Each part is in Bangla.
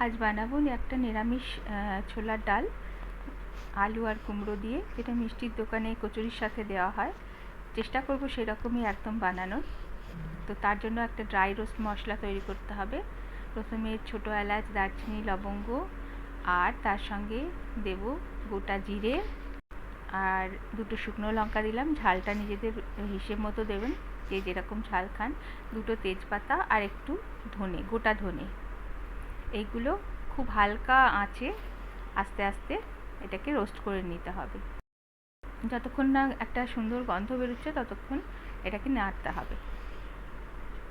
আজ বানাবো একটা নিরামিষ ছোলার ডাল আলু আর কুমড়ো দিয়ে, যেটা মিষ্টির দোকানে কচুরির সাথে দেওয়া হয়। চেষ্টা করব সেরকমই একদম বানানোর। তো তার জন্য একটা ড্রাই রোস্ট মশলা তৈরি করতে হবে। প্রথমে ছোটো এলাচ, দারচিনি, লবঙ্গ, আর তার সঙ্গে দেব গোটা জিরে আর দুটো শুকনো লঙ্কা দিলাম। ঝালটা নিজেদের হিসেব মতো দেবেন, যে যেরকম ঝাল খান। দুটো তেজপাতা আর একটু ধনে, গোটা ধনে। এইগুলো খুব হালকা আঁচে আস্তে আস্তে এটাকে রোস্ট করে নিতে হবে। যতক্ষণ না একটা সুন্দর গন্ধ বেরোচ্ছে ততক্ষণ এটাকে নাড়তে হবে।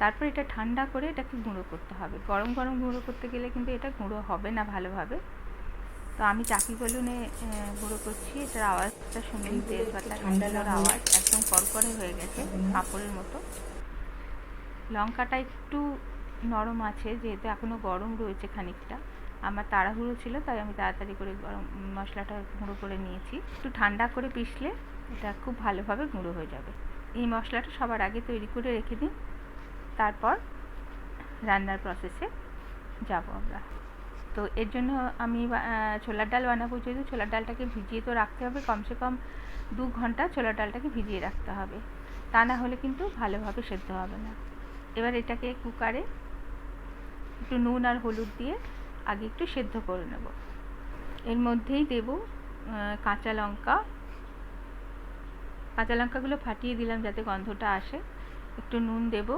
তারপর এটা ঠান্ডা করে এটাকে গুঁড়ো করতে হবে। গরম গরম গুঁড়ো করতে গেলে কিন্তু এটা গুঁড়ো হবে না ভালোভাবে। তো আমি চাকি বলুনে গুঁড়ো করছি। এটার আওয়াজটা শুনুন, তেজপাতার আওয়াজ একদম কড়কড়ে হয়ে গেছে, কাপড়ের মতো। লঙ্কাটা একটু নরম আছে, যেহেতু এখনও গরম রয়েছে খানিকটা। আমার তাড়াহুড়ো ছিল, তাই আমি তাড়াতাড়ি করে গরম মশলাটা গুঁড়ো করে নিয়েছি। একটু ঠান্ডা করে পিষলে এটা খুব ভালোভাবে গুঁড়ো হয়ে যাবে। এই মশলাটা সবার আগে তৈরি করে রেখে দিন, তারপর রান্নার প্রসেসে যাব আমরা। তো এর জন্য আমি ছোলার ডাল বানাবো। যেহেতু ছোলার ডালটাকে ভিজিয়ে তো রাখতে হবে, কমসে কম 2 ঘন্টা ছোলার ডালটাকে ভিজিয়ে রাখতে হবে, তা না হলে কিন্তু ভালোভাবে সেদ্ধ হবে না। এবার এটাকে কুকারে একটু নুন আর হলুদ দিয়ে আগে একটু সেদ্ধ করে নেব। এর মধ্যেই দেব কাঁচা লঙ্কা। কাঁচা লঙ্কাগুলো ফাটিয়ে দিলাম যাতে গন্ধটা আসে। একটু নুন দেব,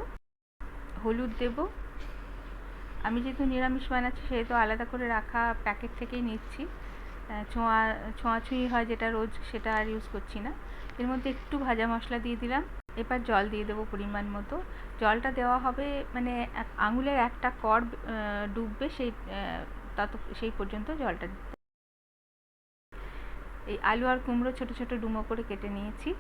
হলুদ দেব। আমি যেহেতু নিরামিষ বানাচ্ছি সেহেতু আলাদা করে রাখা প্যাকেট থেকেই নিচ্ছি। ছোঁয়াছুঁয়ি হয় যেটা রোজ, সেটা আর ইউজ করছি না। এর মধ্যে একটু ভাজা মশলা দিয়ে দিলাম। এবার জল দিয়ে দেবো পরিমাণ মতো। জলটা দেওয়া হবে মানে আঙুলের একটা কর ডুববে সেই পর্যন্ত জলটা দিতে। এই আলু আর কুমড়ো ছোট ছোট ডুমো করে কেটে নিয়েছি।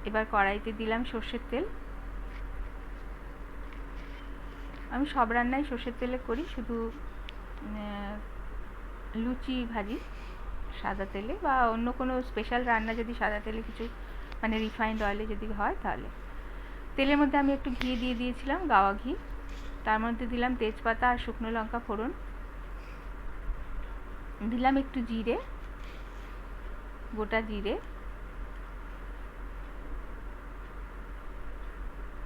এবার কড়াইতে দিলাম সর্ষের তেল। আমি সব রান্নাই সর্ষের তেলে করি, শুধু লুচি ভাজি সাদা তেলে, বা অন্য কোনো স্পেশাল রান্না যদি সাদা তেলে কিছু মানে রিফাইন্ড অয়েলে যদি হয় তাহলে। তেলের মধ্যে আমি একটু ঘি দিয়ে দিয়েছিলাম, গাওয়া ঘি। তার মধ্যে দিলাম তেজপাতা আর শুকনো লঙ্কা ফোড়ন, দিলাম একটু জিরে, গোটা জিরে।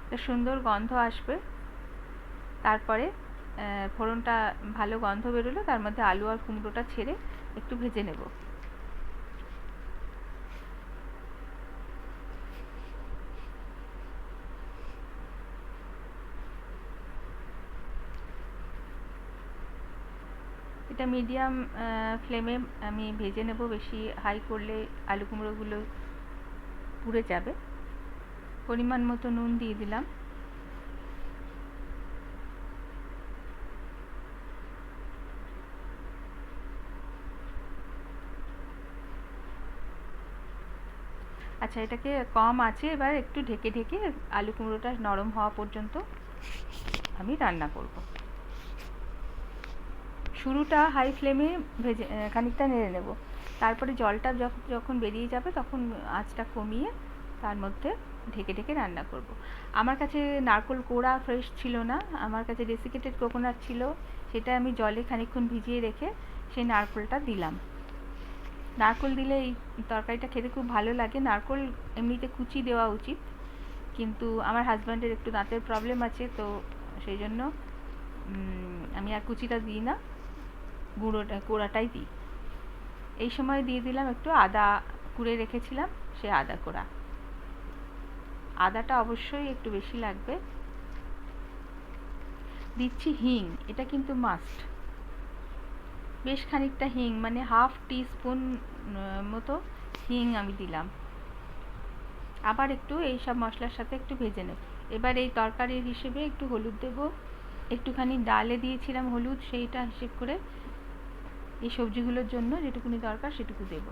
একটা সুন্দর গন্ধ আসবে। তারপরে ফোড়নটা ভালো গন্ধ বেরোলো, তার মধ্যে আলু আর কুমড়োটা ছেড়ে একটু ভেজে নেব। এটা মিডিয়াম ফ্লেমে আমি ভেজে নেব। বেশি হাই করলে আলু কুমড়োগুলো পুড়ে যাবে। পরিমাণ মতো নুন দিয়ে দিলাম। আচ্ছা, এটাকে কম আছে এবার একটু ঢেকে ঢেকে আলু কুমড়োটা নরম হওয়া পর্যন্ত আমি রান্না করব। শুরুটা হাই ফ্লেমে ভেজে খানিকটা নেড়ে নেব। তারপরে জলটা যখন বেরিয়ে যাবে তখন আঁচটা কমিয়ে তার মধ্যে ঢেকে ঢেকে রান্না করব। আমার কাছে নারকেল কোড়া ফ্রেশ ছিল না, আমার কাছে ডেসিকেটেড কোকোনাট ছিল। সেটা আমি জলে খানিকক্ষণ ভিজিয়ে রেখে সেই নারকেলটা দিলাম। নারকেল দিলে এই তরকারিটা খেতে খুব ভালো লাগে। নারকেল এমনিতে কুচি দেওয়া উচিত, কিন্তু আমার হাজব্যান্ডের একটু দাঁতের প্রবলেম আছে, তো সেই জন্য আমি আর কুচিটা দিই না, কোড়াটাই দিই। এই সময় দিয়ে দিলাম একটু আদা কুড়ে রেখেছিলাম, সে আদা কোড়া। আদাটা অবশ্যই একটু বেশি লাগবে। দিচ্ছি হিং, এটা কিন্তু মাস্ট। বেশ খানিকটা হিং, মানে হাফ টিস্পুন মতো হিং আমি দিলাম। আবার একটু এই সব মশলার সাথে একটু ভেজে নেব। এবার এই তরকারির হিসেবে একটু হলুদ দেব। একটুখানি ডালে দিয়েছিলাম হলুদ, সেইটা হিসেব করে এই সবজিগুলোর জন্য যেটুকুনি দরকার সেটুকু দেব।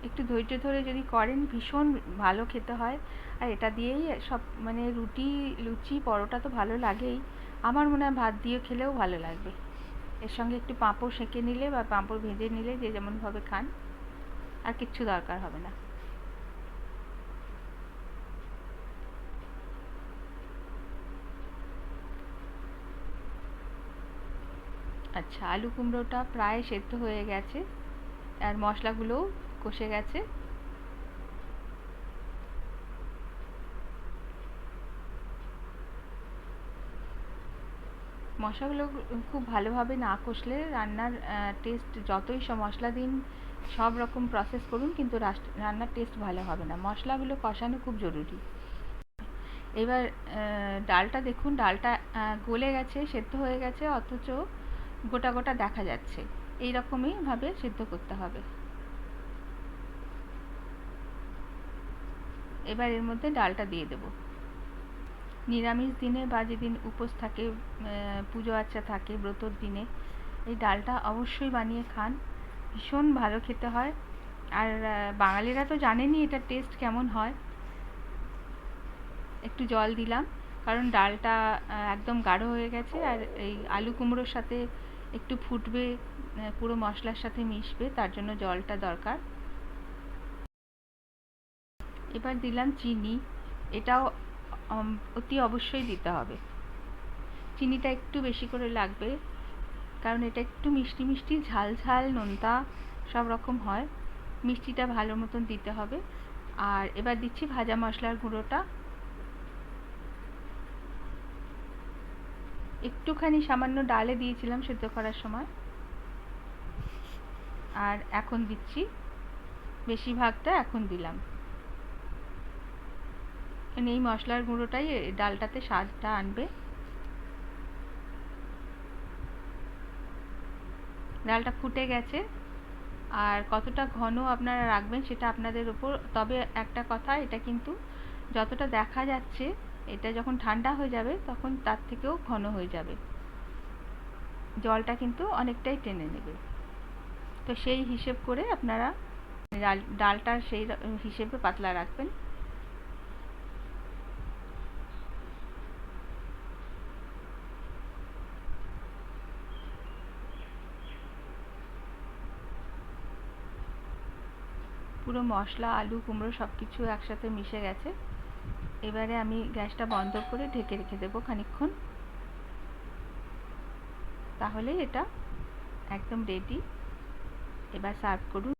একটু ধৈর্য ধরে যদি করেন ভীষণ ভালো খেতে হয়। আর এটা দিয়েই সব মানে রুটি, লুচি, পরোটা তো ভালো লাগেই, আমার মনে হয় ভাত দিয়ে খেলেও ভালো লাগবে। এর সঙ্গে একটু পাঁপড় সেঁকে নিলে বা পাঁপড় ভেজে নিলে, যে যেমনভাবে খান, আর কিচ্ছু দরকার হবে না। আচ্ছা, আলু কুমড়োটা প্রায় সেদ্ধ হয়ে গেছে, আর মশলাগুলোও কষে গেছে। মশলাগুলো খুব ভালোভাবে না কষলে রান্নার টেস্ট, যতই সব মশলা দিন, সব রকম প্রসেস করুন, কিন্তু রান্নার টেস্ট ভালো হবে না। মশলাগুলো কষানো খুব জরুরি। এবার ডালটা দেখুন, ডালটা গলে গেছে, সেদ্ধ হয়ে গেছে, অথচ গোটা গোটা দেখা যাচ্ছে। এই রকমই ভাবে সেদ্ধ করতে হবে। এবার এর মধ্যে ডালটা দিয়ে দেব। নিরামিষ দিনে বা যেদিন উপোস থাকে, পুজো আচ্চা থাকে, ব্রতর দিনে এই ডালটা অবশ্যই বানিয়ে খান। ভীষণ ভালো খেতে হয়। আর বাঙালিরা তো জানেনই এটার টেস্ট কেমন হয়। একটু জল দিলাম, কারণ ডালটা একদম গাঢ় হয়ে গেছে, আর এই আলু কুমড়োর সাথে একটু ফুটবে, পুরো মশলার সাথে মিশবে, তার জন্য জলটা দরকার। এবার দিলাম চিনি। এটাও অতি অবশ্যই দিতে হবে। চিনিটা একটু বেশি করে লাগবে, কারণ এটা একটু মিষ্টি মিষ্টি, ঝাল ঝাল, নোনতা সব রকম হয়। মিষ্টিটা ভালো মতন দিতে হবে। আর এবার দিচ্ছি ভাজা মশলার গুঁড়োটা। একটুখানি সামান্য ডালে দিয়েছিলাম সেদ্ধ করার সময়, আর এখন দিচ্ছি, বেশিরভাগটা এখন দিলাম। এই মশলার গুঁড়োটাই ডালটাতে স্বাদটা আনবে। ডালটা ফুটে গেছে, আর কতটা ঘন আপনারা রাখবেন সেটা আপনাদের উপর। তবে একটা কথা, এটা কিন্তু যতটা দেখা যাচ্ছে, এটা যখন ঠান্ডা হয়ে যাবে তখন তার থেকেও ঘন হয়ে যাবে। জলটা কিন্তু অনেকটাই টেনে নেবে। তো সেই হিসেব করে আপনারা ডালটা সেই হিসেবে পাতলা রাখবেন। পুরো মশলা, আলু, কুমড়ো সব কিছু একসাথে মিশে গেছে। এবারে আমি গ্যাসটা বন্ধ করে ঢেকে রেখে দেবো খানিকক্ষণ। তাহলেই এটা একদম রেডি। এবার সার্ভ করুন।